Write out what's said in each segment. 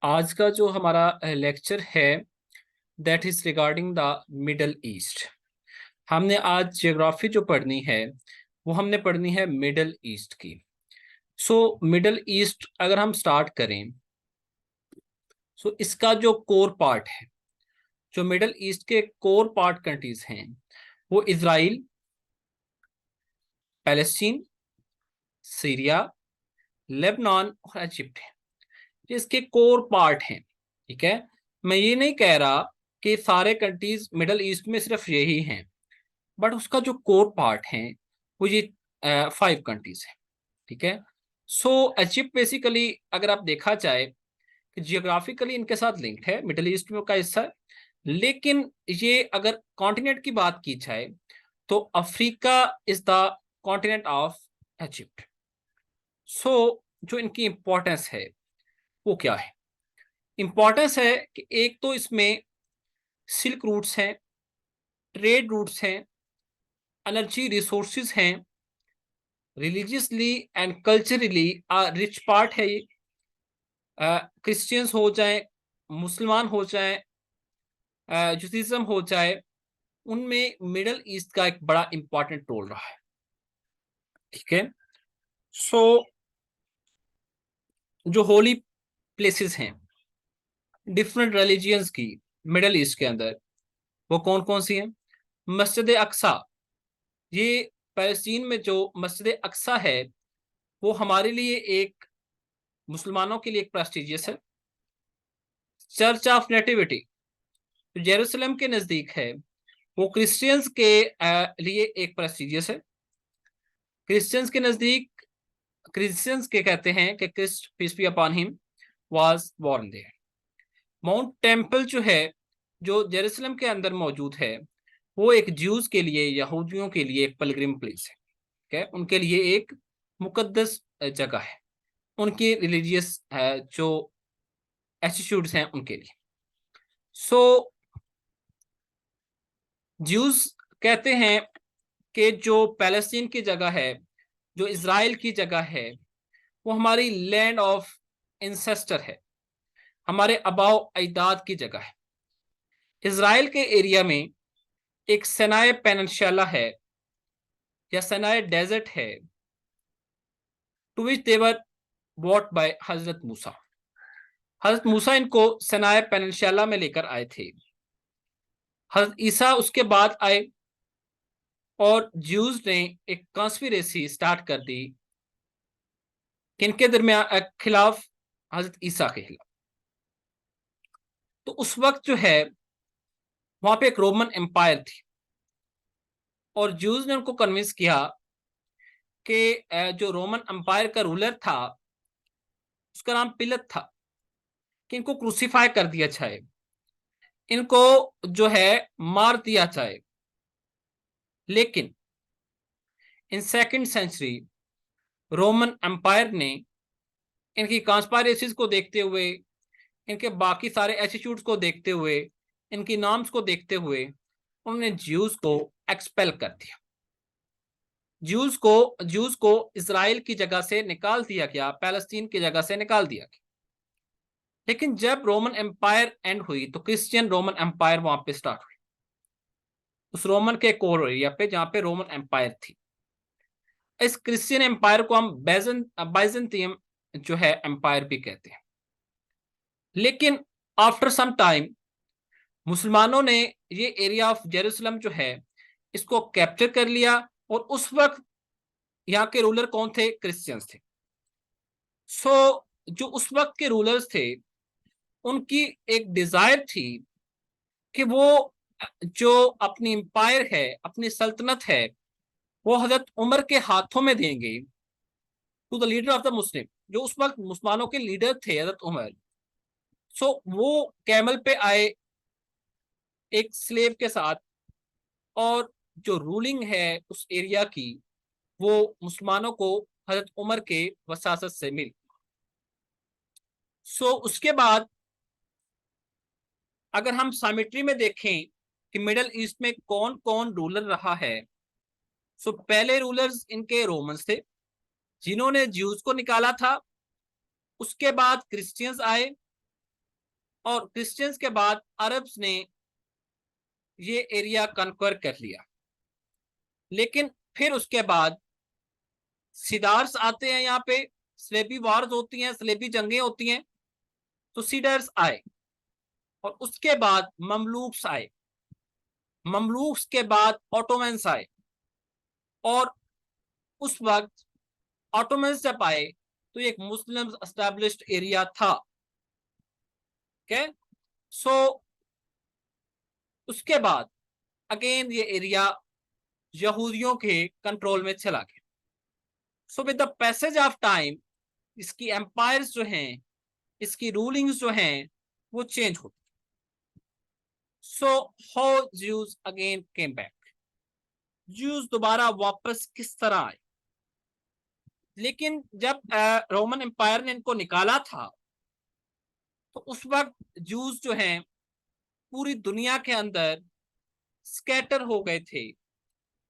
आज का जो हमारा लेक्चर है that is regarding the middle east. हमने आज जियोग्राफी जो पढ़नी है वो हमने पढ़नी है मिडल ईस्ट की। मिडल ईस्ट अगर हम स्टार्ट करें, इसका जो कोर पार्ट है, जो मिडल ईस्ट के कोर पार्ट कंट्रीज हैं वो इजराइल, पैलेस्टीन, सीरिया, लेबनान और इजिप्ट है। ये इसके कोर पार्ट हैं। ठीक है, मैं ये नहीं कह रहा कि सारे कंट्रीज मिडल ईस्ट में सिर्फ यही हैं, बट उसका जो कोर पार्ट है वो ये 5 कंट्रीज है। ठीक है, इजिप्ट बेसिकली अगर आप देखा जाए कि जियोग्राफिकली इनके साथ लिंक्ड है, मिडल ईस्ट में का हिस्सा है। लेकिन ये अगर कॉन्टिनेंट की बात की जाए तो Africa is the continent of Egypt. जो इनकी इंपॉर्टेंस है वो क्या है? इंपॉर्टेंस है कि एक तो इसमें सिल्क रूट्स हैं, ट्रेड रूट्स हैं, एनर्जी रिसोर्सेज हैं, religiously and culturally rich part है ये। क्रिश्चियंस हो जाए, मुसलमान हो जाए, जुडिज्म हो जाए, उनमें मिडल ईस्ट का एक बड़ा इंपॉर्टेंट रोल रहा है। ठीक है, सो जो होली प्लेसेस हैं डिफरेंट रिलीजियंस की मिडल ईस्ट के अंदर, वो कौन कौन सी हैं? मस्जिद अक्सा, ये पैलेस्टीन में जो मस्जिद अक्सा है वो हमारे लिए एक, मुसलमानों के लिए एक प्रेस्टिजियस है। चर्च ऑफ नेटिविटी जो जेरूसलम के नजदीक है वो क्रिश्चियंस के लिए एक प्रेस्टिजियस है। क्रिश्चियंस के नजदीक, क्रिश्चियंस के कहते हैं कि Christ peace be upon him was born there. Mount temple जो है, जो जेरूसलम के अंदर मौजूद है, वो एक ज्यूज के लिए, यहूदियों के लिए एक पिलग्रिम प्लेस है। ठीक है, उनके लिए एक मुकद्दस जगह है, उनकी रिलीजियस जो एटीट्यूड्स हैं उनके लिए। सो ज्यूज कहते हैं कि जो पैलेस्टीन की जगह है, जो इजराइल की जगह है, वो हमारी लैंड ऑफ इंसेस्टर है, हमारे अबाव अजदाद की जगह है। इजराइल के एरिया में एक सनाए पेनिनसुला है या सनाए डेजर्ट है, to which they were bought by Hazrat Musa. हजरत मूसा इनको सनाए पेनिनसुला में लेकर आए थे। हजरत ईसा उसके बाद आए और ज्यूज ने एक कॉन्स्पिरेसी स्टार्ट कर दी किनके दरमियान खिलाफ, हजरत ईसा के खिलाफ। तो उस वक्त जो है वहां पे एक रोमन एम्पायर थी और ज्यूज ने उनको कन्विंस किया कि जो रोमन एम्पायर का रूलर था उसका नाम पिलत था, कि इनको क्रूसीफाई कर दिया जाए, इनको जो है मार दिया जाए। लेकिन in second century Roman empire ने इनकी कॉन्स्पायरेसीज को देखते हुए, इनके बाकी सारे एटीट्यूड्स को देखते हुए, इनकी नॉर्म्स को देखते हुए उन्होंने ज्यूज को एक्सपेल कर दिया। ज्यूज को इजराइल की जगह से निकाल दिया गया, पैलेस्टीन की जगह से निकाल दिया गया। लेकिन जब रोमन एम्पायर एंड हुई तो क्रिश्चियन रोमन एम्पायर वहां पे स्टार्ट हुई, उस रोमन के कोर एरिया पे जहां पे रोमन एम्पायर थी। इस क्रिश्चियन एम्पायर को हम बाइजेंटियम जो है एम्पायर भी कहते हैं। लेकिन आफ्टर सम टाइम मुसलमानों ने ये एरिया ऑफ जेरूसलम जो है इसको कैप्चर कर लिया, और उस वक्त यहाँ के रूलर कौन थे? क्रिश्चियंस थे। जो उस वक्त के रूलर्स थे उनकी एक डिजायर थी कि वो जो अपनी एम्पायर है, अपनी सल्तनत है, वो हजरत उमर के हाथों में देंगे, to the leader of the Muslim. जो उस वक्त मुसलमानों के लीडर थे हजरत उमर, वो कैमल पे आए एक स्लेव के साथ, और जो रूलिंग है उस एरिया की वो मुसलमानों को हजरत उमर के वसासत से मिली। उसके बाद अगर हम सामिट्री में देखें कि मिडल ईस्ट में कौन कौन रूलर रहा है, पहले रूलर्स इनके रोमन्स थे जिन्होंने ज्यूज को निकाला था। उसके बाद क्रिश्चियंस आए, और क्रिश्चियंस के बाद अरब्स ने ये एरिया कन्क्वर कर लिया। लेकिन फिर उसके बाद सिदार्स आते हैं, यहाँ पे स्लेबी वार्स होती हैं, स्लेबी जंगें होती हैं, तो सीडर्स आए और उसके बाद ममलूक्स आए, ममलूक्स के बाद ऑटोमन्स आए, और उस वक्त ऑटोमन्स जब आए तो एक मुस्लिम एस्टैब्लिश्ड एरिया था। ओके, सो उसके बाद अगेन ये एरिया यहूदियों के कंट्रोल में चला गया। So with the passage of time इसकी एम्पायर्स जो हैं, इसकी रूलिंग्स जो हैं, वो चेंज होती। So how Jews again came back, Jews दोबारा वापस किस तरह आए। लेकिन जब रोमन एम्पायर ने इनको निकाला था तो उस वक्त जूस जो हैं पूरी दुनिया के अंदर स्कैटर हो गए थे,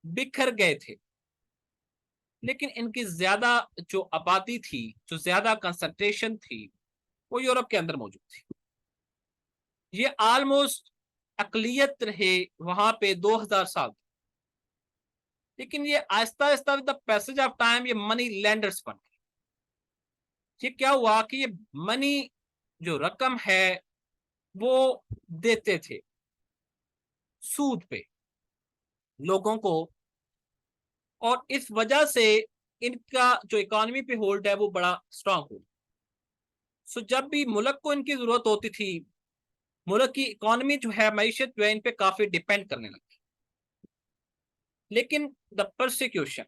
बिखर गए थे। लेकिन इनकी ज्यादा जो आबादी थी, जो ज्यादा कंसंट्रेशन थी, वो यूरोप के अंदर मौजूद थी। ये ऑलमोस्ट अकलियत रहे वहां पे 2000 साल। लेकिन ये Aahista Aahista with the passage of time ये मनी लैंडर्स बन गए। ये क्या हुआ कि ये मनी जो रकम है वो देते थे सूद पे लोगों को, और इस वजह से इनका जो इकोनॉमी पे होल्ड है वो बड़ा स्ट्रांग हो। सो जब भी मुल्क को इनकी जरूरत होती थी, मुल्क की इकोनॉमी जो है, मईशत जो है, इन पे काफी डिपेंड करने लगी। लेकिन द परसिक्यूशन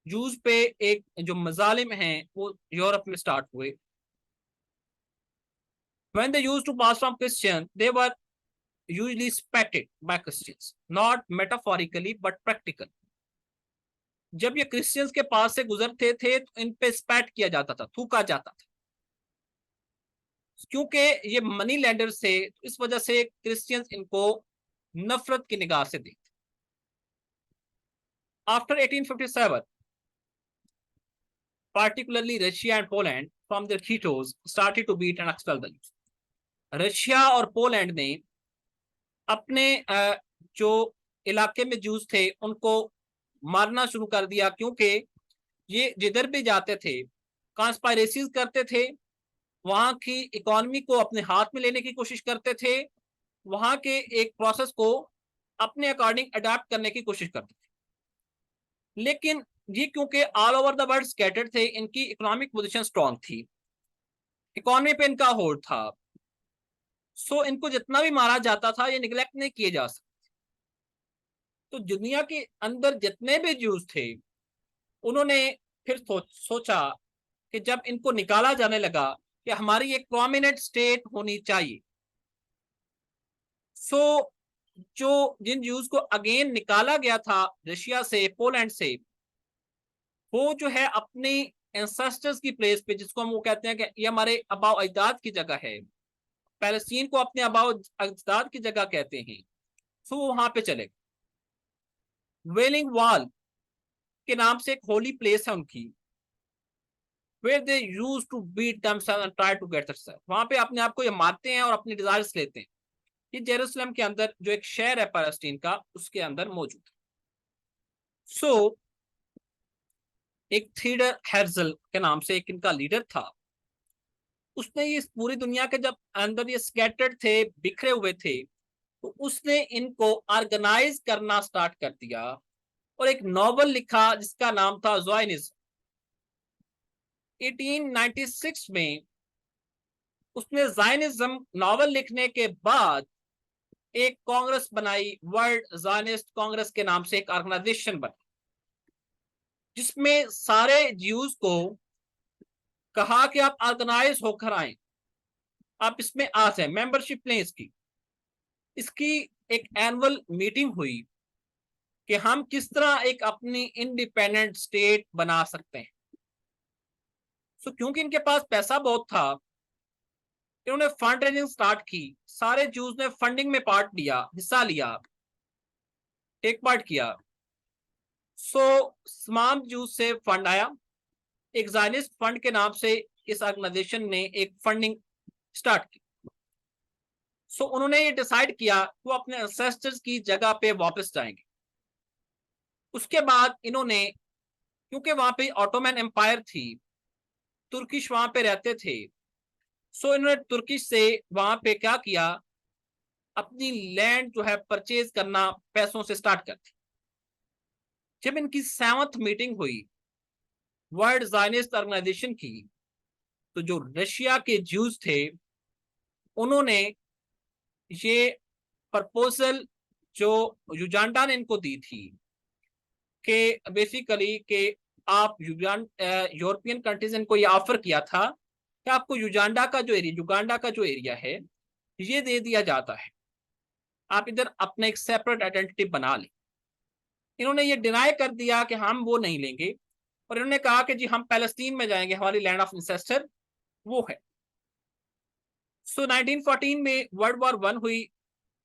जूस पे एक जो मजालिम हैं वो यूरोप में स्टार्ट हुए। When they used to pass from Christian, they were usually spatted by Christians, not metaphorically but practically. जब ये क्रिश्चियंस के पास से गुजरते थे तो इन पे स्पैट किया जाता था, थूका जाता था, क्योंकि ये मनी लैंडर से, इस वजह से क्रिश्चियंस इनको नफरत की निगाह से देखते। After 1857, particularly Russia and Poland from their ghettos started to beat and expel the Jews. Russia और पोलैंड ने अपने जो इलाके में जूस थे उनको मारना शुरू कर दिया, क्योंकि ये जिधर भी जाते थे कॉन्स्पायरेसीज करते थे, वहां की इकोनॉमी को अपने हाथ में लेने की कोशिश करते थे, वहां के एक प्रोसेस को अपने अकॉर्डिंग अडेप्ट करने की कोशिश करते थे। लेकिन ये क्योंकि all over the world scattered थे, इनकी इकोनॉमिक पोजीशन स्ट्रांग थी, इकोनॉमी पे इनका होल्ड था, सो इनको जितना भी मारा जाता था ये निगलेक्ट नहीं किए जा सकते। तो दुनिया के अंदर जितने भी जूस थे उन्होंने फिर सोचा कि जब इनको निकाला जाने लगा कि हमारी एक प्रोमिनेंट स्टेट होनी चाहिए। सो जो जिन जूस को अगेन निकाला गया था रशिया से, पोलैंड से, वो जो है अपनी एंसेस्टर्स की प्लेस पे, जिसको हम वो कहते हैं कि ये हमारे आबाओ अजदाद की जगह है, पैलेस्टीन को अपने आबाओ अजदाद की जगह कहते हैं, सो वो वहां पे चले। वेलिंग वॉल के नाम से एक होली प्लेस है उनकी, where they used to beat themselves and try to get themselves, वहां पे अपने आप को ये मारते हैं और अपनी डिजायर्स लेते हैं। ये जेरूसलम के अंदर जो एक शहर है पैलेस्टीन का, उसके अंदर मौजूद है। सो एक थीडर हेर्जल के नाम से एक इनका लीडर था, उसने ये पूरी दुनिया के जब अंदर ये स्कैटर्ड थे, बिखरे हुए थे, तो उसने इनको ऑर्गेनाइज करना स्टार्ट कर दिया और एक नॉवल लिखा जिसका नाम था ज़ायनिज्म। 1896 में उसने ज़ायनिज्म नॉवल लिखने के बाद एक कांग्रेस बनाई, वर्ल्ड ज़ायनिस्ट कांग्रेस के नाम से एक ऑर्गेनाइजेशन बनी, जिसमें सारे ज्यूज को कहा कि आप ऑर्गेनाइज होकर आए, आप इसमें आ जाए, मेंबरशिप लें इसकी। इसकी एक एनुअल मीटिंग हुई कि हम किस तरह एक अपनी इंडिपेंडेंट स्टेट बना सकते हैं। सो क्योंकि इनके पास पैसा बहुत था, इन्होंने फंड रेजिंग स्टार्ट की, सारे जूस ने फंडिंग में पार्ट लिया, हिस्सा लिया, टेक पार्ट किया। सो तमाम जूस से फंड आया, एक ज़ायनिस्ट फंड के नाम से इस ऑर्गेनाइजेशन ने एक फंडिंग स्टार्ट की। सो उन्होंने ये डिसाइड किया वो अपने एंसेस्टर्स की जगह पे वापस जाएंगे। उसके बाद इन्होंने, क्योंकि वहां पे ऑटोमन एम्पायर थी, तुर्किश वहां पे रहते थे, सो इन्होंने तुर्किश से वहां पे क्या किया, अपनी लैंड जो है परचेज करना पैसों से स्टार्ट कर दी। जब इनकी 7th मीटिंग हुई वर्ल्ड ज़ायनिस्ट ऑर्गेनाइजेशन की, तो जो रशिया के ज्यूज थे उन्होंने ये प्रपोजल जो युगांडा ने इनको दी थी कि बेसिकली कि आप यूरोपियन कंट्रीज इनको ये ऑफर किया था कि आपको युगांडा का जो एरिया है ये दे दिया जाता है, आप इधर अपना एक सेपरेट आइडेंटिटी बना लें। इन्होंने ये डिनाई कर दिया कि हम वो नहीं लेंगे, और इन्होंने कहा कि जी हम पैलेस्टीन में जाएंगे, हमारी लैंड ऑफ इंसेस्टर वो है। सो 1914 में वर्ल्ड वॉर 1 हुई,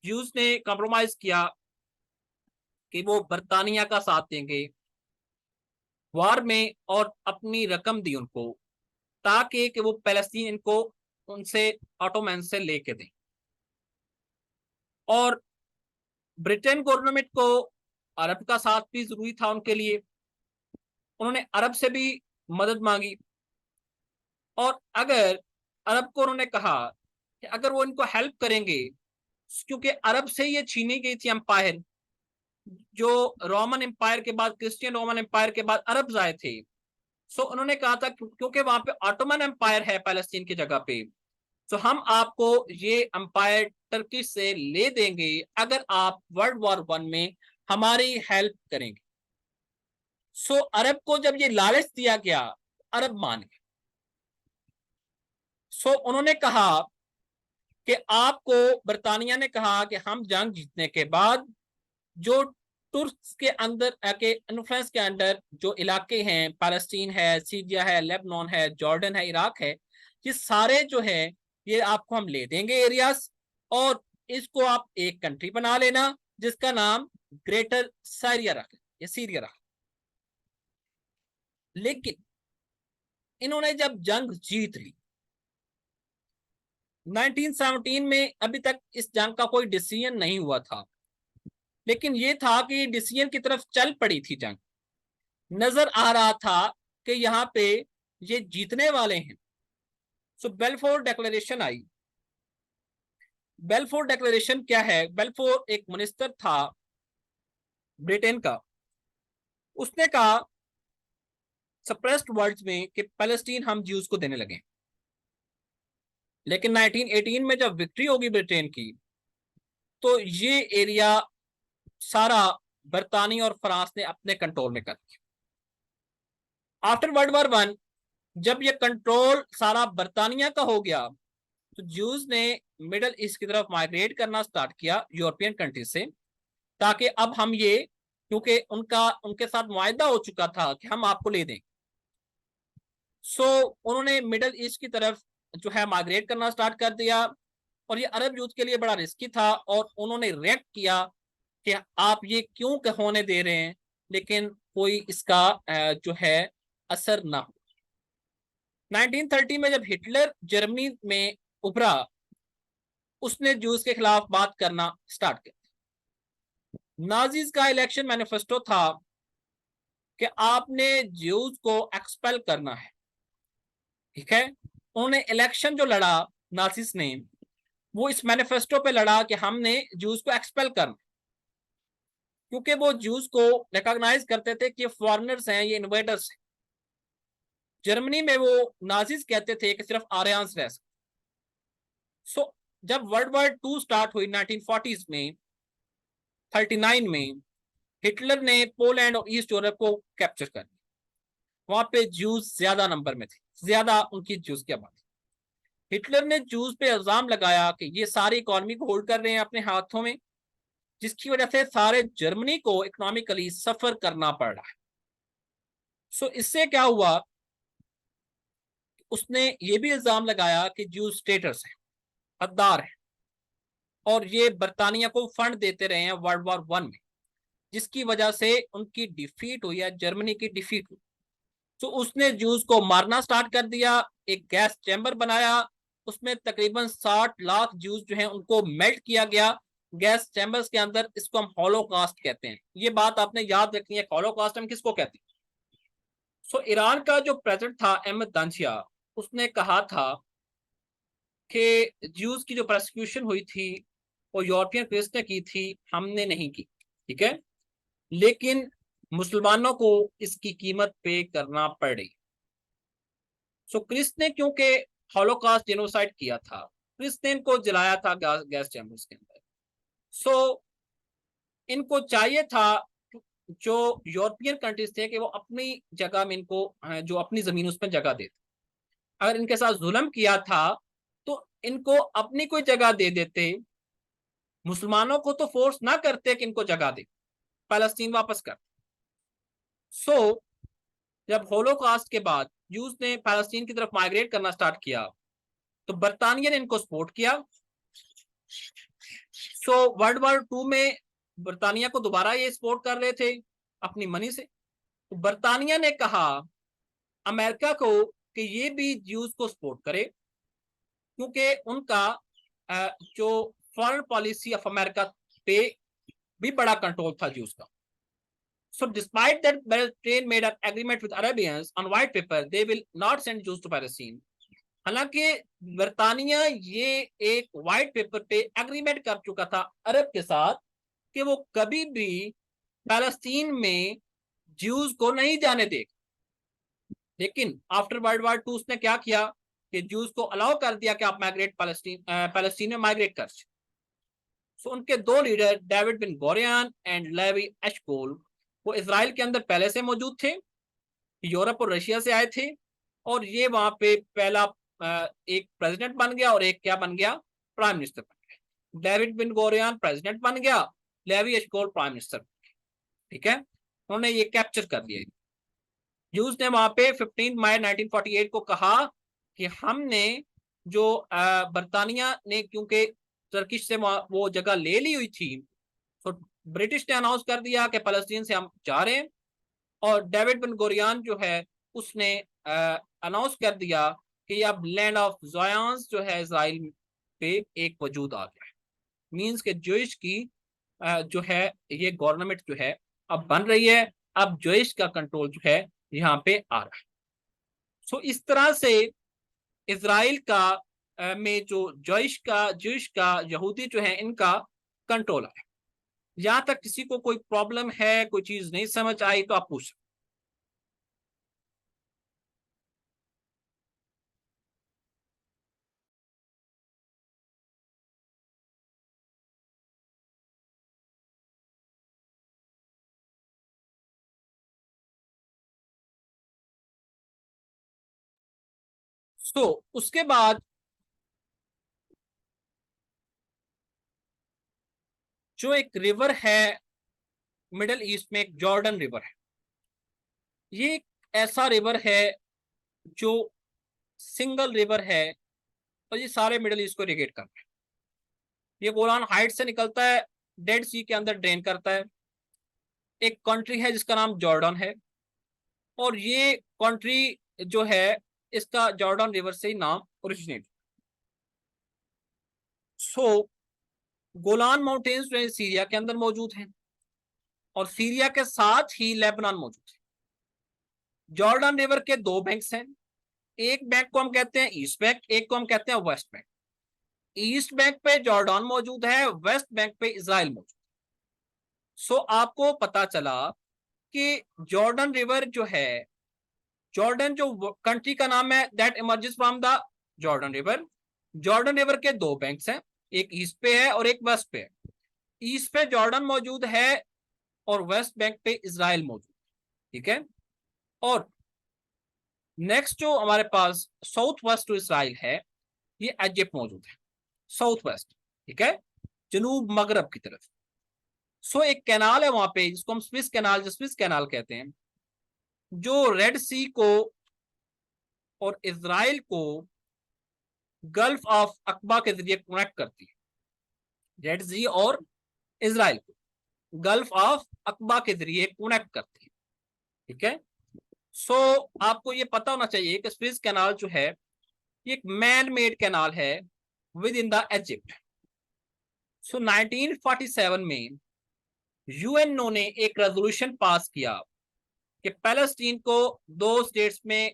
ज्यूज ने कॉम्प्रोमाइज किया कि वो बरतानिया का साथ देंगे वार में, और अपनी रकम दी उनको ताकि कि वो पैलेस्टीन इनको उनसे ऑटोमैन से लेके दें। और ब्रिटेन गवर्नमेंट को अरब का साथ भी जरूरी था उनके लिए, उन्होंने अरब से भी मदद मांगी। और अगर अरब को उन्होंने कहा कि अगर वो इनको हेल्प करेंगे, क्योंकि अरब से ये छीनी गई थी एम्पायर, जो रोमन एम्पायर के बाद, क्रिश्चियन रोमन एम्पायर के बाद अरब आए थे। सो उन्होंने कहा था क्योंकि वहां पे ऑटोमन एम्पायर है पैलेस्टीन की जगह पे, तो हम आपको ये एम्पायर टर्की से ले देंगे अगर आप वर्ल्ड वॉर 1 में हमारी हेल्प करेंगे। सो अरब को जब ये लालच दिया गया, अरब मान गए। सो उन्होंने कहा कि आपको, बरतानिया ने कहा कि हम जंग जीतने के बाद जो तुर्क के अंदर के इन्फ्लुएंस के अंदर जो इलाके हैं, पैलेस्टीन है, सीरिया है, लेबनान है, जॉर्डन है, इराक है, ये सारे जो है ये आपको हम ले देंगे एरियाज, और इसको आप एक कंट्री बना लेना जिसका नाम ग्रेटर सीरिया रख, या सीरिया रख। लेकिन इन्होंने जब जंग जीत ली 1917 में, अभी तक इस जंग का कोई डिसीजन नहीं हुआ था, लेकिन ये था कि डिसीजन की तरफ चल पड़ी थी जंग, नजर आ रहा था कि यहाँ पे ये जीतने वाले हैं। सो बेल्फोर डिक्लेरेशन आई। बेल्फोर डिक्लेरेशन क्या है? बेल्फोर एक मिनिस्टर था ब्रिटेन का, उसने कहा सप्रेस्ड वर्ड्स में कि पैलेस्टीन हम ज्यूज को देने लगे। लेकिन 1918 में जब विक्ट्री होगी ब्रिटेन की, तो ये एरिया सारा बरतानी और फ्रांस ने अपने कंट्रोल में कर दिया। आफ्टर वर्ल्ड वॉर 1 जब ये कंट्रोल सारा बरतानिया का हो गया, तो ज्यूज ने मिडल ईस्ट की तरफ माइग्रेट करना स्टार्ट किया यूरोपियन कंट्री से, ताकि अब हम ये, क्योंकि उनके साथ मुआहदा हो चुका था कि हम आपको ले दें। सो उन्होंने मिडल ईस्ट की तरफ जो है माइग्रेट करना स्टार्ट कर दिया, और ये अरब यूथ के लिए बड़ा रिस्की था, और उन्होंने रिएक्ट किया कि आप ये क्यों होने दे रहे हैं, लेकिन कोई इसका जो है असर ना हो। 1930 में जब हिटलर जर्मनी में उभरा, उसने जूस के खिलाफ बात करना स्टार्ट किया। नाजीज का इलेक्शन मैनिफेस्टो था कि आपने ज्यूज को एक्सपेल करना है, ठीक है। उन्होंने इलेक्शन जो लड़ा नाजीज ने, वो इस मैनिफेस्टो पे लड़ा कि हमने ज्यूज को एक्सपेल करना, क्योंकि वो ज्यूज को रिकॉग्नाइज करते थे कि ये फॉरेनर्स हैं, ये इन्वेडर्स हैं। जर्मनी में वो नाजीज कहते थे कि सिर्फ आर्यंस रह सकते। सो जब वर्ल्ड वॉर 2 स्टार्ट हुई 1940s में, 39 में हिटलर ने पोलैंड और ईस्ट यूरोप को कैप्चर कर लिया। वहां पे जूस ज्यादा नंबर में थे, ज्यादा उनकी जूस की आबादी। हिटलर ने जूस पे इल्जाम लगाया कि ये सारी इकोनॉमी को होल्ड कर रहे हैं अपने हाथों में, जिसकी वजह से सारे जर्मनी को इकोनॉमिकली सफर करना पड़ रहा है। सो इससे क्या हुआ, उसने ये भी इल्जाम लगाया कि जूस स्टेटर्स है, हकदार है, और ये बरतानिया को फंड देते रहे हैं वर्ल्ड वॉर 1 में, जिसकी वजह से उनकी डिफीट हुई है, जर्मनी की डिफीट हुई। तो उसने जूस को मारना स्टार्ट कर दिया, एक गैस चैम्बर बनाया, उसमें तकरीबन 60 लाख ज्यूज जो हैं उनको मेल्ट किया गया गैस चैम्बर्स के अंदर। इसको हम हॉलोकास्ट कहते हैं। ये बात आपने याद रखनी है, हॉलोकास्ट हम किसको कहते हैं। सो ईरान का जो प्रेसिडेंट था अहमद दांशिया, उसने कहा था कि ज्यूज की जो प्रोसिक्यूशन हुई थी वो यूरोपियन क्रिस्ट ने की थी, हमने नहीं की, ठीक है, लेकिन मुसलमानों को इसकी कीमत पे करना पड़ रही। सो क्रिस्ट ने क्योंकि हॉलोकास्ट जेनोसाइड किया था, क्रिस्ट ने इनको जलाया था गैस चैम्बर्स के अंदर। सो इनको चाहिए था, जो यूरोपियन कंट्रीज थे, कि वो अपनी जगह में इनको जो अपनी जमीन उसमें जगह देते। अगर इनके साथ जुल्म किया था तो इनको अपनी कोई जगह दे देते, मुसलमानों को तो फोर्स ना करते कि इनको जगह दे, पैलेस्टीन वापस कर। सो जब होलोकास्ट के बाद यूज ने पैलेस्टीन की तरफ माइग्रेट करना स्टार्ट किया तो बरतानिया ने इनको सपोर्ट किया। सो वर्ल्ड वॉर टू में बरतानिया को दोबारा ये सपोर्ट कर रहे थे अपनी मनी से। तो बरतानिया ने कहा अमेरिका को कि ये भी ज्यूज को सपोर्ट करे, क्योंकि उनका जो फॉरेन पॉलिसी ऑफ अमेरिका पे भी बड़ा कंट्रोल था ज्यूज का। So despite that Bahrain made an agreement with Arabians on white paper, they will not send Jews to Palestine. हालांकि बरतानिया ये एक व्हाइट पेपर पे एग्रीमेंट कर चुका था अरब के साथ कि वो कभी भी पैलेस्टीन में ज्यूज को नहीं जाने देगा। लेकिन आफ्टर वर्ल्ड वॉर टू उसने क्या किया कि ज्यूज को अलाउ कर दिया कि आप माइग्रेट पैलेस्टीन में माइग्रेट कर। सो उनके दो leader David Ben Gurion and Levi Eshkol, वो इसराइल के अंदर पहले से मौजूद थे, यूरोप और रशिया से आए थे, और ये वहां पे पहला एक प्रेसिडेंट बन गया और एक क्या बन गया, प्राइम मिनिस्टर बन गया। डेविड बिन गोरियन प्रेसिडेंट बन गया, लेवी एशकोल प्राइम मिनिस्टर, ठीक है, उन्होंने ये कैप्चर कर लिया। यूज ने वहां पे 15 मई 1948 को कहा कि हमने जो बरतानिया ने क्योंकि टर्किश से वो जगह ले ली हुई थी, तो ब्रिटिश ने अनाउंस कर दिया कि फलस्तीन से हम जा रहे हैं, और डेविड बिन गोरियन जो है उसने अनाउंस कर दिया कि अब लैंड ऑफ ज़ायंस जो है इसराइल पे एक वजूद आ गया है। मींस के जोइश की जो है ये गवर्नमेंट जो है अब बन रही है, अब जोइश का कंट्रोल जो है यहाँ पे आ रहा है। सो इस तरह से इसराइल का में जो जोइश का यहूदी जो है इनका कंट्रोल है। यहां तक किसी को कोई प्रॉब्लम है, कोई चीज नहीं समझ आई तो आप पूछ। सो उसके बाद जो एक रिवर है मिडल ईस्ट में, एक जॉर्डन रिवर है। ये एक ऐसा रिवर है जो सिंगल रिवर है और ये सारे मिडल ईस्ट को इरिगेट करता है। ये गोलान हाइट से निकलता है, डेड सी के अंदर ड्रेन करता है। एक कंट्री है जिसका नाम जॉर्डन है, और ये कंट्री जो है इसका जॉर्डन रिवर से ही नाम ओरिजिनेट। सो गोलान माउंटेन्स जो है सीरिया के अंदर मौजूद हैं, और सीरिया के साथ ही लेबनान मौजूद है। जॉर्डन रिवर के दो बैंक्स हैं, एक बैंक को हम कहते हैं ईस्ट बैंक, एक को हम कहते हैं वेस्ट बैंक। ईस्ट बैंक पे जॉर्डन मौजूद है, वेस्ट बैंक पे इसराइल मौजूद। सो आपको पता चला कि जॉर्डन रिवर जो है, जॉर्डन जो कंट्री का नाम है that emerges from the Jordan river. Jordan river के दो बैंक्स हैं, एक ईस्ट पे है और एक वेस्ट पे है। ईस्ट पे जॉर्डन मौजूद है और वेस्ट बैंक पे इसराइल मौजूद, ठीक है। और नेक्स्ट जो हमारे पास साउथ वेस्ट टू इसराइल है, ये इजिप्ट मौजूद है, साउथ वेस्ट, ठीक है, जनूब मगरब की तरफ। सो एक कैनाल है वहां पे जिसको हम स्विस कैनाल कहते हैं, जो रेड सी को और इसराइल को गल्फ ऑफ अकबा के जरिए कनेक्ट करती है। रेड सी और इसराइल को गल्फ ऑफ अकबा के जरिए कनेक्ट करती है, ठीक है। सो आपको ये पता होना चाहिए कि स्विस कैनाल जो है ये एक मैन मेड कैनाल है विद इन द इजिप्ट। सो 1947 में यूएनओ ने एक रेजोल्यूशन पास किया कि पैलेस्टीन को दो स्टेट्स में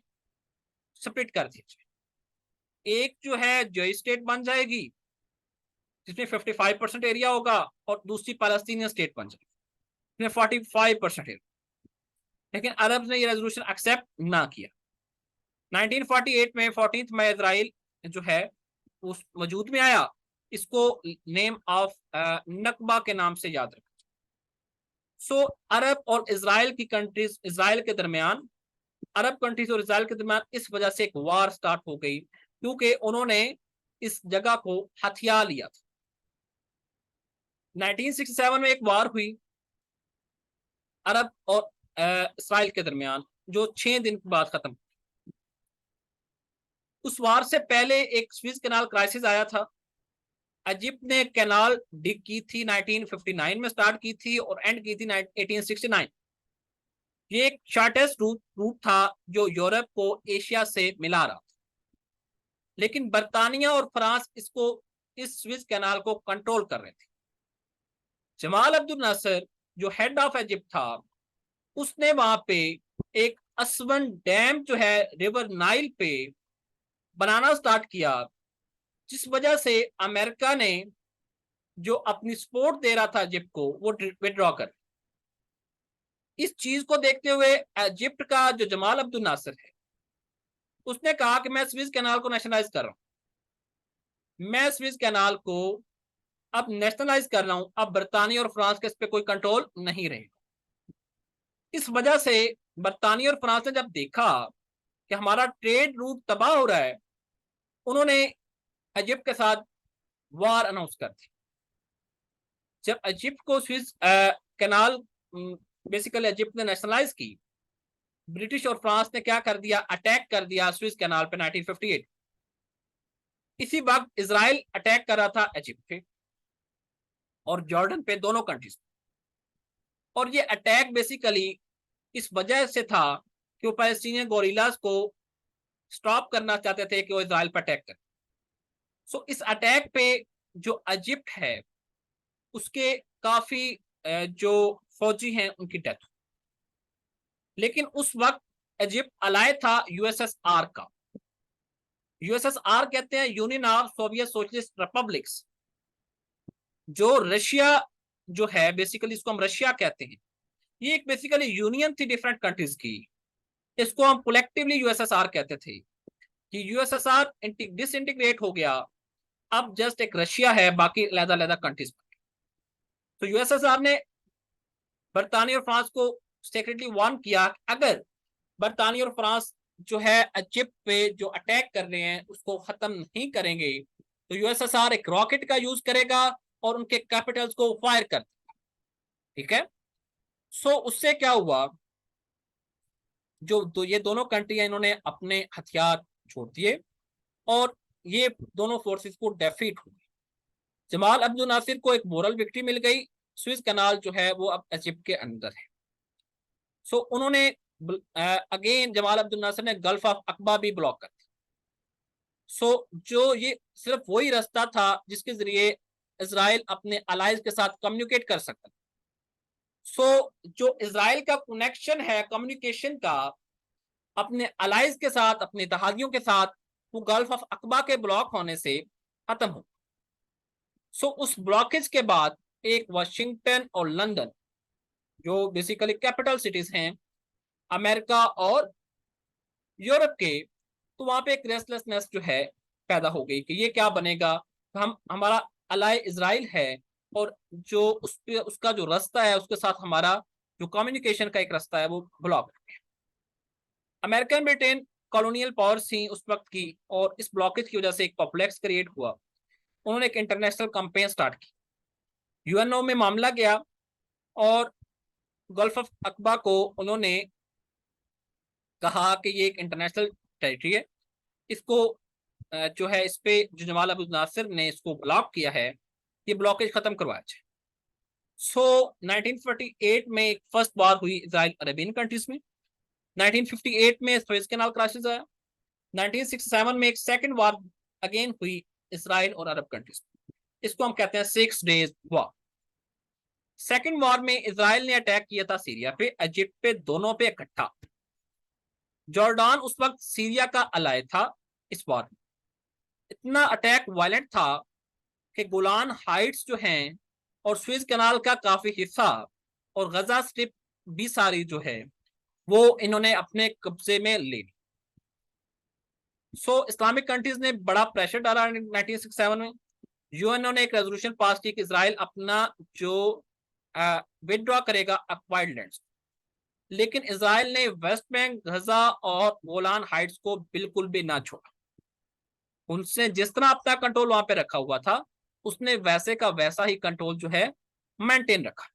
स्प्लिट कर दीजिए। एक जो है जो स्टेट बन जाएगी जिसमें 55% एरिया होगा, और दूसरी पैलेस्टीनियन स्टेट बन जाएगी जिसमें 45% एरिया। लेकिन अरब ने ये रेजोल्यूशन एक्सेप्ट ना किया। 1948 में 14 मई इजराइल जो है उस वजूद में आया। इसको नेम ऑफ नकबा के नाम से याद रखा। सो अरब और इजराइल की कंट्रीज, इजराइल के दरमियान, अरब कंट्रीज और इजराइल के दरमियान इस वजह से एक वार स्टार्ट हो गई, क्योंकि उन्होंने इस जगह को हथिया लिया था। 1967 में एक वार हुई अरब और इजराइल के दरमियान, जो 6 दिन के बाद खत्म। उस वार से पहले एक स्विस कैनाल क्राइसिस आया था। इजिप्ट ने कैनाल डिग की थी 1959 में स्टार्ट की थी और एंड की थी 1869। ये एक शॉर्टेस्ट रूट था जो यूरोप को एशिया से मिला रहा था। लेकिन बर्तानिया और फ्रांस इस स्विस कैनाल को कंट्रोल कर रहे थे। जमाल अब्दुल नासिर जो हेड ऑफ इजिप्ट था, उसने वहां पे एक असवन डैम जो है रिवर नाइल पे बनाना स्टार्ट किया, जिस वजह से अमेरिका ने जो अपनी सपोर्ट दे रहा था इजिप्ट को वो विड्रॉ कर। इस चीज को देखते हुए इजिप्ट का जो जमाल अब्दुल नासिर है, उसने कहा कि मैं स्विस कैनाल को नेशनलाइज कर रहा हूं, मैं स्विस कैनाल को अब नेशनलाइज कर रहा हूं, अब बरतानिया और फ्रांस के इस पर कोई कंट्रोल नहीं रहेगा। इस वजह से बरतानिया और फ्रांस ने जब देखा कि हमारा ट्रेड रूट तबाह हो रहा है, उन्होंने इजिप्ट के साथ वार अनाउंस कर दी। जब इजिप्ट को स्विस कैनाल बेसिकली इजिप्ट ने नेशनलाइज की, ब्रिटिश और फ्रांस ने क्या कर दिया, अटैक कर दिया स्विस कैनाल पे 1958। इसी वक्त इसराइल अटैक कर रहा था इजिप्ट पे और जॉर्डन पे, दोनों कंट्रीज। और ये अटैक बेसिकली इस वजह से था कि वो पैलेस्टीनियन गोरिल्लास को स्टॉप करना चाहते थे कि वो इसराइल पर अटैक करें। सो इस अटैक पे जो इजिप्ट है उसके काफी जो फौजी हैं उनकी डेथ। लेकिन उस वक्त इजिप्ट अलाय था यूएसएसआर का। यूएसएसआर कहते हैं union of Soviet socialist republics. जो रशिया जो है, बेसिकली इसको हम रशिया कहते हैं, ये एक बेसिकली यूनियन थी डिफरेंट कंट्रीज की। इसको हम कलेक्टिवली यूएसएसआर कहते थे कि यूएसएसआर डिसइंटीग्रेट हो गया, अब जस्ट एक रशिया है, बाकी अलग-अलग कंट्रीज। तो यूएसएसआर ने बरतानिया और फ्रांस को सेक्रेटली वार्न किया, अगर बरतानिया और फ्रांस जो है इजिप्ट पे जो अटैक कर रहे हैं उसको खत्म नहीं करेंगे तो यूएसएसआर एक रॉकेट का यूज करेगा और उनके कैपिटल्स को फायर कर देगा। ठीक है। सो उससे क्या हुआ, जो ये दोनों कंट्री है इन्होंने अपने हथियार छोड़ दिए और ये दोनों फोर्सेस को डेफीट हुई। जमाल अब्दुल नासिर को एक मोरल विक्ट्री मिल गई। स्विस कैनाल जो है वो अब इजिप्ट के अंदर है। सो उन्होंने अगेन जमाल अब्दुल नासिर ने गल्फ ऑफ अकबा भी ब्लॉक कर दिया। सो जो ये सिर्फ वही रास्ता था जिसके जरिए इसराइल अपने अलाइज के साथ कम्युनिकेट कर सकता। सो जो इसराइल का कनेक्शन है कम्युनिकेशन का अपने अलाइज के साथ, अपने इत्तेहादियों के साथ, वो गल्फ ऑफ अकबा के ब्लॉक होने से खत्म हो। सो उस ब्लॉकेज के बाद एक वाशिंगटन और लंदन जो बेसिकली कैपिटल सिटीज हैं अमेरिका और यूरोप के, तो वहां पे एक रेस्टलेसनेस जो है पैदा हो गई कि ये क्या बनेगा। हम हमारा अलाय इजराइल है और जो उस पे उसका जो रास्ता है उसके साथ हमारा जो कम्युनिकेशन का एक रास्ता है वो ब्लॉक है। अमेरिकन ब्रिटेन कॉलोनियल पावर्स थी उस वक्त की, और इस ब्लॉकेज की वजह से एक कॉम्प्लेक्स क्रिएट हुआ। उन्होंने एक इंटरनेशनल कैंपेन स्टार्ट की, यूएनओ में मामला गया और गल्फ ऑफ अकबा को उन्होंने कहा कि ये एक इंटरनेशनल टेरिटरी है, इसको जो है इस पे जो जमाल अब्दुल नासिर ने इसको ब्लॉक किया है, ये ब्लॉकेज खत्म करवाया जाए। सो 1948 में एक फर्स्ट वार हुई इसराइल अरेबियन कंट्रीज में। 1958 में सुएज कैनाल क्राइसिस आया। 1967 में एक सेकंड वॉर अगेन हुई इसराइल और अरब कंट्रीज, इसको हम कहते हैं 6 डेज वॉर। सेकंड वॉर में इसराइल ने अटैक किया था सीरिया पे, इजिप्ट पे, दोनों पे इकट्ठा। जॉर्डान उस वक्त सीरिया का अलाय था इस वॉर में। इतना अटैक वायलेंट था कि गोलान हाइट्स जो हैं और स्विज कनाल का काफी हिस्सा और गजा स्ट्रिप भी सारी जो है वो इन्होंने अपने कब्जे में ले ली। इस्लामिक कंट्रीज ने बड़ा प्रेशर डाला 1967 में। यूएनओ ने एक रेजोल्यूशन पास की कि इसराइल अपना जो विदड्रॉ करेगा अक्वायर्ड लैंड्स, लेकिन इसराइल ने वेस्ट बैंक, गजा और गोलान हाइट्स को बिल्कुल भी ना छोड़ा। उनसे जिस तरह अपना कंट्रोल वहां पे रखा हुआ था, उसने वैसे का वैसा ही कंट्रोल जो है मेंटेन रखा।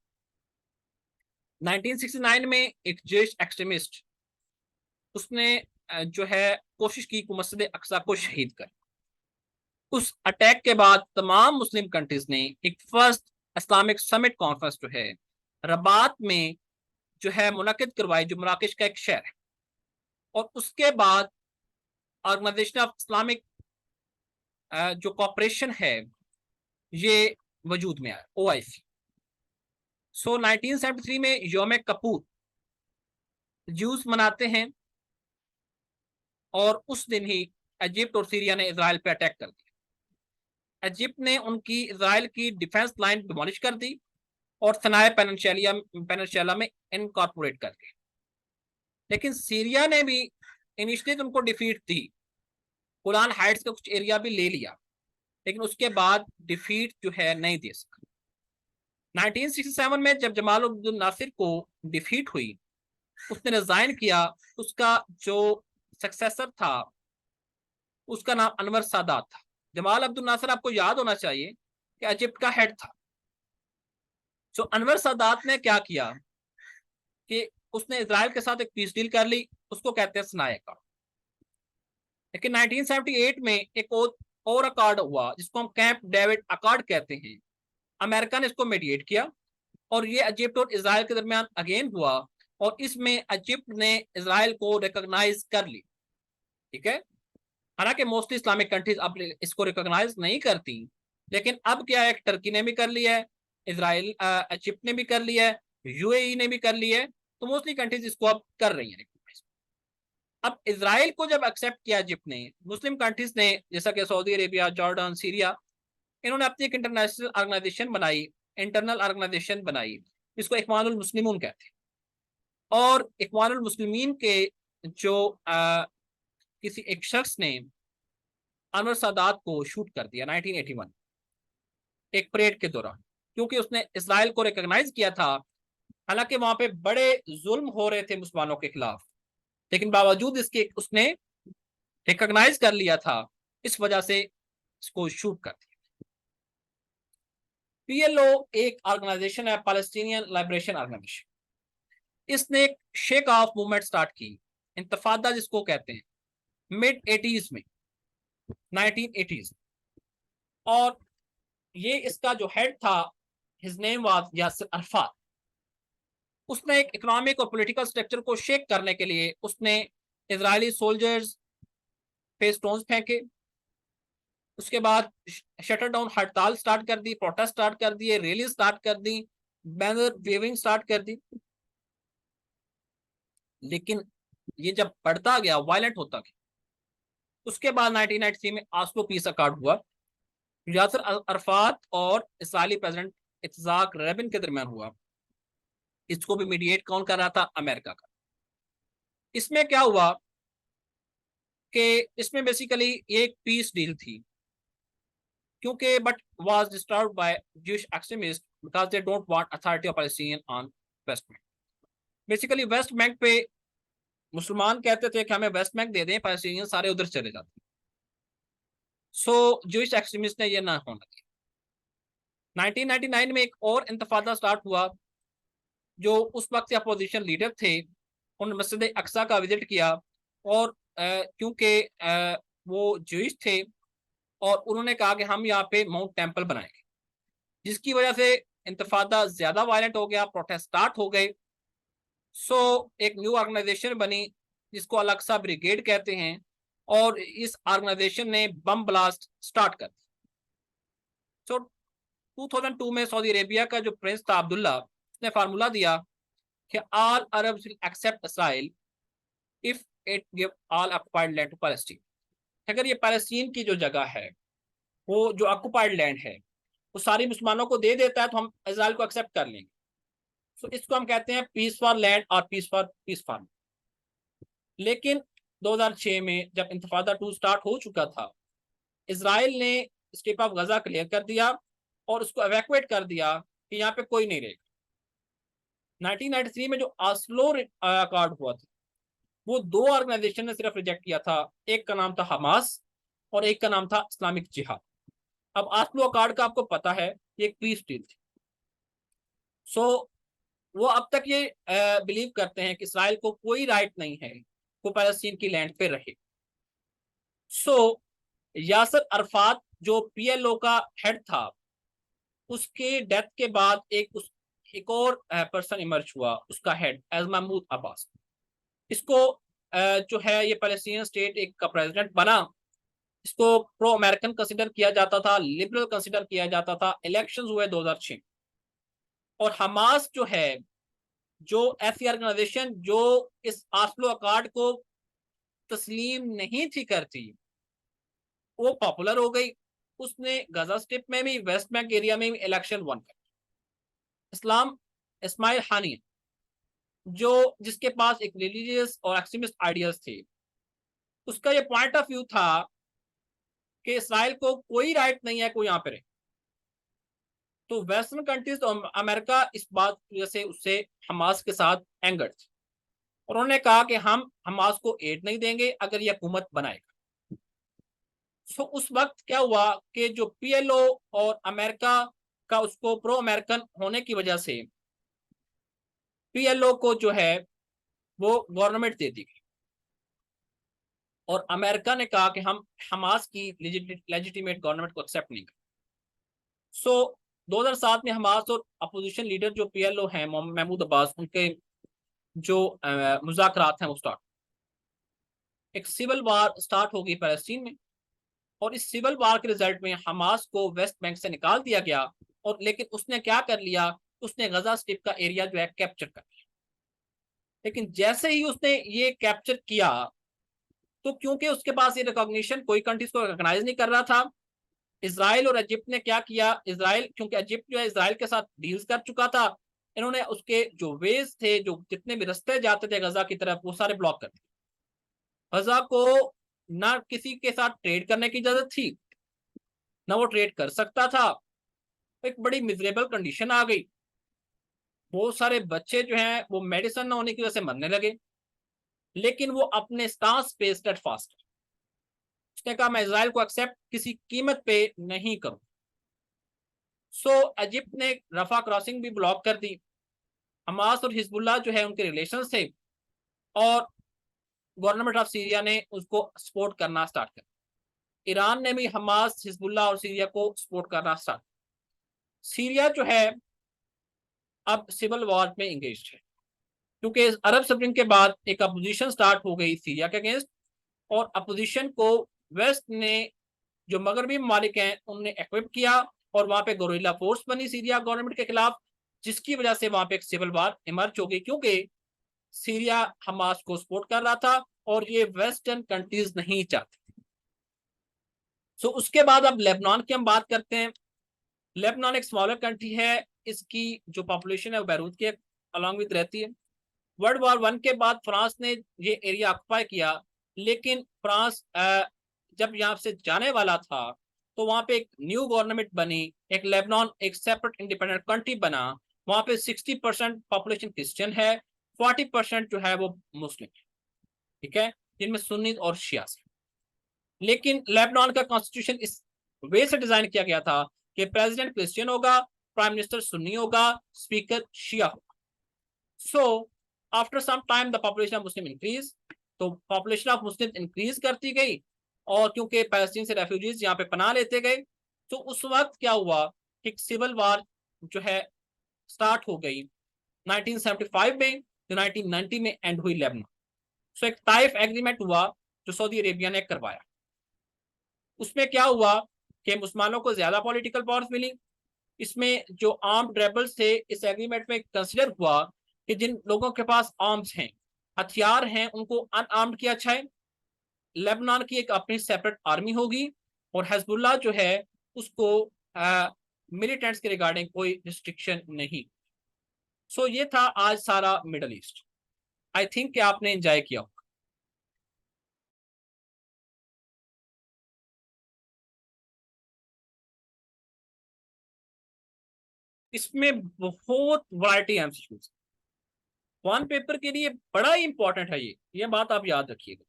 1969 में एक जेश एक्सट्रीमिस्ट उसने जो है कोशिश की कि मस्जिद अक्सा को शहीद कर। उस अटैक के बाद तमाम मुस्लिम कंट्रीज ने एक फर्स्ट इस्लामिक समिट कॉन्फ्रेंस जो है रबात में जो है मुनक्किद करवाई, जो मराकश का एक शहर है। और उसके बाद ऑर्गेनाइजेशन ऑफ इस्लामिक जो कॉपरेशन है ये वजूद में आया, OIC। 1973 में योम कपूर जूस मनाते हैं और उस दिन ही इजिप्ट और सीरिया ने इसराइल पे अटैक कर दिया। इजिप्ट ने उनकी इसराइल की डिफेंस लाइन डिमोलिश कर दी और सनाए पेनिनसुला में इनकॉर्पोरेट कर दी। लेकिन सीरिया ने भी इनिशियली तो उनको डिफीट दी, गोलान हाइट्स का कुछ एरिया भी ले लिया, लेकिन उसके बाद डिफीट जो है नहीं दे सका। 1967 में जब जमाल अब्दुल नासिर को डिफीट हुई, उसने रिजाइन किया। उसका जो सक्सेसर था उसका नाम अनवर सादात था। जमाल अब्दुल नासिर आपको याद होना चाहिए कि इजिप्ट का हेड था। अनवर सादात ने क्या किया कि उसने इजराइल के साथ एक पीस डील कर ली, उसको कहते हैं सनाए का। लेकिन 1978 में एक और अकॉर्ड हुआ जिसको हम कैंप डेविड अकॉर्ड कहते हैं। अमेरिका ने इसको मीडिएट किया और ये इजिप्ट और इजराइल के दरमियान अगेन हुआ और इसमें इजिप्ट ने इजराइल को रिकॉग्नाइज कर ली। ठीक है, हालांकि मोस्टली इस्लामिक कंट्रीज अब इसको रिकॉग्नाइज नहीं करती, लेकिन अब क्या है, टर्की ने भी कर लिया है, इजराइल इजिप्ट ने भी कर लिया है, UAE ने भी कर लिया है, तो मोस्टली कंट्रीज इसको अब कर रही हैं। अब इसराइल को जब एक्सेप्ट किया इजिप्ट ने, मुस्लिम कंट्रीज ने जैसा कि सऊदी अरेबिया, जॉर्डन, सीरिया, इन्होंने अपनी एक इंटरनेशनल ऑर्गेनाइजेशन बनाई, इंटरनल ऑर्गेनाइजेशन बनाई, जिसको इख्वानुल मुस्लिमून कहते हैं। और इख्वानुल मुस्लिमीन के जो किसी एक शख्स ने अनवर सादात को शूट कर दिया 1981 एक परेड के दौरान, क्योंकि उसने इसराइल को रिकॉग्नाइज किया था। हालांकि वहां पे बड़े जुल्म हो रहे थे मुसलमानों के खिलाफ, लेकिन बावजूद इसके उसने रिकॉग्नाइज कर लिया था, इस वजह से इसको शूट कर दिया। PLO एक ऑर्गेनाइजेशन है, पैलेस्टीनियन लिबरेशन ऑर्गेनाइजेशन। इसने एक शेक ऑफ मूवमेंट स्टार्ट की, इंतफादा जिसको कहते हैं, मिड 80s में, 1980s। और ये इसका जो हेड था, his name was Yasir Arfat. उसने एक इकोनॉमिक और पॉलिटिकल स्ट्रक्चर को शेक करने के लिए उसने इजरायली सोल्जर्स पे स्टोन्स फेंके। उसके बाद शटर डाउन हड़ताल स्टार्ट कर दी, प्रोटेस्ट स्टार्ट कर दिए, रैली स्टार्ट कर दी, बैनर वेविंग स्टार्ट कर दी। लेकिन ये जब बढ़ता गया, वायलेंट होता गया, उसके बाद 1993 में आस्लो पीस अकॉर्ड हुआ, यासिर अरफात और इसराइली प्रेसिडेंट इत्साक रेबिन के दरमियान हुआ। इसको भी मीडिएट कौन कर रहा था? अमेरिका का। इसमें क्या हुआ कि इसमें बेसिकली एक पीस डील थी, क्योंकि but was disturbed by Jewish extremists because they don't want authority of Palestinian on West Bank। Basically West Bank पे मुसलमान कहते थे कि हमें वेस्ट बैंक दे दें, पैलेस्टीनियन सारे उधर चले जाते। Jewish extremists ने ये ना होना दिया। 1999 में एक और इंतफादा स्टार्ट हुआ। जो उस वक्त के अपोजिशन लीडर थे, उन्होंने मस्जिद अक्सा का विजिट किया और क्योंकि वो ज्यूइश थे, और उन्होंने कहा कि हम यहाँ पे माउंट टेम्पल बनाएंगे, जिसकी वजह से इंतफादा ज्यादा वायलेंट हो गया, प्रोटेस्ट स्टार्ट हो गए। एक न्यू ऑर्गेनाइजेशन बनी जिसको अल-अक्सा ब्रिगेड कहते हैं, और इस ऑर्गेनाइजेशन ने बम ब्लास्ट स्टार्ट कर दिया। सो 2002 में सऊदी अरेबिया का जो प्रिंस था अब्दुल्ला, उसने फार्मूला दिया कि all Arabs will accept Israel if it give all occupied land to Palestine. अगर ये पैलेस्टीन की जो जगह है, वो जो ऑक्युपाइड लैंड है, वो सारी मुसलमानों को दे देता है, तो हम इसराइल को एक्सेप्ट कर लेंगे। सो इसको हम कहते हैं पीस फॉर लैंड और पीस फॉर पीस फार्म। लेकिन 2006 में जब इंतफादा 2 स्टार्ट हो चुका था, इसराइल ने स्टेप ऑफ गजा क्लियर कर दिया और उसको एवैक्यूएट कर दिया कि यहाँ पे कोई नहीं रहेगा। 1993 में जो ऑस्लो अकॉर्ड हुआ था, वो 2 ऑर्गेनाइजेशन ने सिर्फ रिजेक्ट किया था। एक का नाम था हमास और एक का नाम था इस्लामिक जिहाद। अब ऑस्लो अकॉर्ड का आपको पता है, ये एक पीस डील थी। सो वो अब तक ये बिलीव करते हैं कि इसराइल को कोई राइट नहीं है वो पैलेस्टीन की लैंड पे रहे। सो यासर अरफात जो पीएलओ का हेड था, उसके डेथ के बाद एक और पर्सन इमर्ज हुआ, उसका हेड एज महमूद अब्बास। इसको जो है ये पैलेस्टीनियन स्टेट एक का प्रेसिडेंट बना। इसको प्रो अमेरिकन कंसिडर किया जाता था, लिबरल कंसिडर किया जाता था। इलेक्शंस हुए 2006। और हमास जो है, जो ऐसी ऑर्गेनाइजेशन जो इस ऑस्लो अकॉर्ड को तस्लीम नहीं थी करती, वो पॉपुलर हो गई। उसने गजा स्ट्रिप में भी, वेस्ट बैंक एरिया में भी इलेक्शन वन कर। इस्लाम इस्माइल हानिया, जो जिसके पास एक रिलीजियस और एक्सट्रीमिस्ट आइडियाज थे, उसका ये पॉइंट ऑफ व्यू था कि इसराइल को कोई राइट नहीं है कोई यहाँ पे रहे। तो वेस्टर्न कंट्रीज तो अमेरिका इस बात की वजह से उससे हमास के साथ एंगर्ड थे। उन्होंने कहा कि हम हमास को एड नहीं देंगे अगर ये हुकूमत बनाएगा। सो उस वक्त क्या हुआ कि जो पीएलओ और अमेरिका का उसको प्रो अमेरिकन होने की वजह से पीएलओ को जो है वो गवर्नमेंट दे दी गई और अमेरिका ने कहा कि हम हमास की लेजिटिमेट गवर्नमेंट को एक्सेप्ट नहीं करें। सो 2007 में हमास और अपोजिशन लीडर जो पीएलओ हैं महमूद अब्बास, उनके जो मुज़ाकरात हैं वो स्टार्ट, एक सिविल वार स्टार्ट हो गई पैलेस्टीन में। और इस सिविल वार के रिजल्ट में हमास को वेस्ट बैंक से निकाल दिया गया। और लेकिन उसने क्या कर लिया, उसने गजा स्ट्रिप का एरिया जो है कैप्चर कर लिया। लेकिन जैसे ही उसने ये कैप्चर किया, तो क्योंकि उसके पास ये रिकॉग्निशन, कोई कंट्रीज को रिकॉग्नाइज नहीं कर रहा था, इसराइल और इजिप्ट ने क्या किया, इसराइल क्योंकि इजिप्ट जो है इसराइल के साथ डील्स कर चुका था, इन्होंने उसके जो वेज थे, जो जितने भी रास्ते जाते थे गजा की तरफ, वो सारे ब्लॉक कर दिए। गजा को ना किसी के साथ ट्रेड करने की इजाजत थी, ना वो ट्रेड कर सकता था। एक बड़ी मिजरेबल कंडीशन आ गई। बहुत सारे बच्चे जो हैं वो मेडिसिन ना होने की वजह से मरने लगे। लेकिन वो अपने स्टांस पे स्टेडफास्ट, उसने कहा मैं इजराइल को एक्सेप्ट किसी कीमत पे नहीं करूं। सो इजिप्ट ने रफा क्रॉसिंग भी ब्लॉक कर दी। हमास और हिजबुल्लाह जो है उनके रिलेशन थे और गवर्नमेंट ऑफ सीरिया ने उसको सपोर्ट करना स्टार्ट कर। ईरान ने भी हमास, हिजबुल्लाह और सीरिया को सपोर्ट करना स्टार्ट। सीरिया जो है अब सिविल वॉर में इंगेज है, क्योंकि अरब स्प्रिंग के बाद एक अपोजिशन स्टार्ट हो गई सीरिया के अगेंस्ट। और अपोजिशन को वेस्ट ने, जो मगरबी ममालिक हैं, उनने एक्विप किया और वहां पे गोरिल्ला फोर्स बनी सीरिया गवर्नमेंट के खिलाफ, जिसकी वजह से वहां पे एक सिविल वार इमर्ज हो गई, क्योंकि सीरिया हमास को सपोर्ट कर रहा था और ये वेस्टर्न कंट्रीज नहीं चाहती। सो उसके बाद अब लेबनान की हम बात करते हैं। लेबनान एक स्मॉलर कंट्री है, इसकी जो पॉपुलेशन है वो बैरूत के अलॉन्ग विद रहती है। वर्ल्ड वॉर 1 के बाद फ्रांस ने ये एरिया ऑक्युपाई किया। लेकिन फ्रांस जब यहाँ से जाने वाला था, तो वहां पे एक न्यू गवर्नमेंट बनी, एक लेबनान एक सेपरेट इंडिपेंडेंट कंट्री बना। वहां पे 60% पॉपुलेशन क्रिश्चियन है, 40% जो है वो मुस्लिम है, ठीक है, जिनमें सुन्नी और शिया से। लेकिन लेबनान का कॉन्स्टिट्यूशन इस वे से डिजाइन किया गया था कि प्रेसिडेंट क्रिश्चियन होगा, प्राइम मिनिस्टर सुन्नी होगा, स्पीकर शिया होगा। So after some time the population of Muslim increase, तो पॉपुलेशन ऑफ मुस्लिम इंक्रीज करती गई। और क्योंकि पैलेस्टीन से रेफ्यूजीज यहाँ पे पनाह लेते गए, तो उस वक्त क्या हुआ, एक सिविल वार जो है स्टार्ट हो गई 1975 में, जो 1990 में एंड हुई लेबनान। सो एक ताइफ एग्रीमेंट हुआ जो सऊदी अरेबिया ने करवाया। उसमें क्या हुआ कि मुसलमानों को ज्यादा पॉलिटिकल पावर्स मिली। इसमें जो आर्म्ड रेबल्स थे, इस एग्रीमेंट में कंसिडर हुआ कि जिन लोगों के पास आर्म्स हैं, हथियार हैं, उनको अनआर्म्ड किया अच्छा है। लेबनान की एक अपनी सेपरेट आर्मी होगी, और हिजबुल्लाह जो है उसको मिलिटेंट्स के रिगार्डिंग कोई रिस्ट्रिक्शन नहीं। सो ये था आज सारा मिडल ईस्ट। आई थिंक कि आपने एंजॉय किया होगा। इसमें बहुत वैरायटी एमसीक्यूज, वन पेपर के लिए बड़ा ही इंपॉर्टेंट है ये बात आप याद रखिएगा।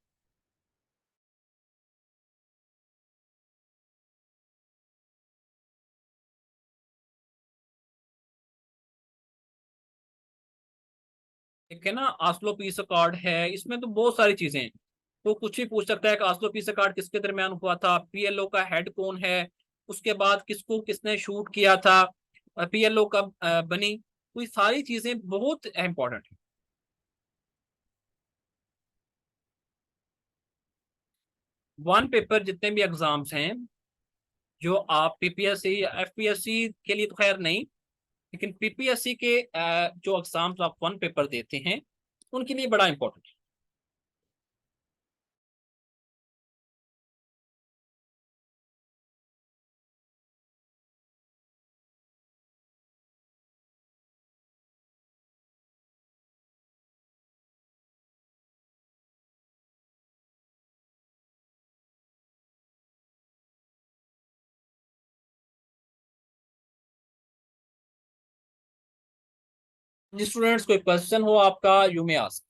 ठीक है ना, आस्लो पीस अकॉर्ड है, इसमें तो बहुत सारी चीजें हैं। तो कुछ भी पूछ सकता है कि आस्लो पीस अकॉर्ड किसके दरमियान हुआ था, पीएलओ का हेड कौन है, उसके बाद किसको किसने शूट किया था, पीएलओ कब बनी। तो ये सारी चीजें बहुत इंपॉर्टेंट है। वन पेपर जितने भी एग्जाम्स हैं, जो आप पीपीएससी या एफपीएससी के लिए तो खैर नहीं, लेकिन पीपीएससी के जो एग्जाम्स आप वन पेपर देते हैं, उनके लिए बड़ा इंपॉर्टेंट है। जिस स्टूडेंट्स कोई क्वेश्चन हो आपका, you may ask.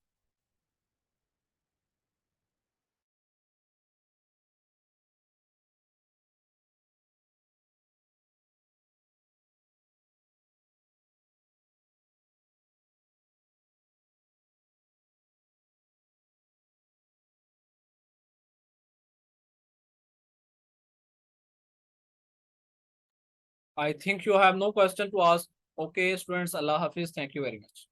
I think you have no question to ask. Okay students, अल्लाह हाफिज, थैंक यू वेरी मच।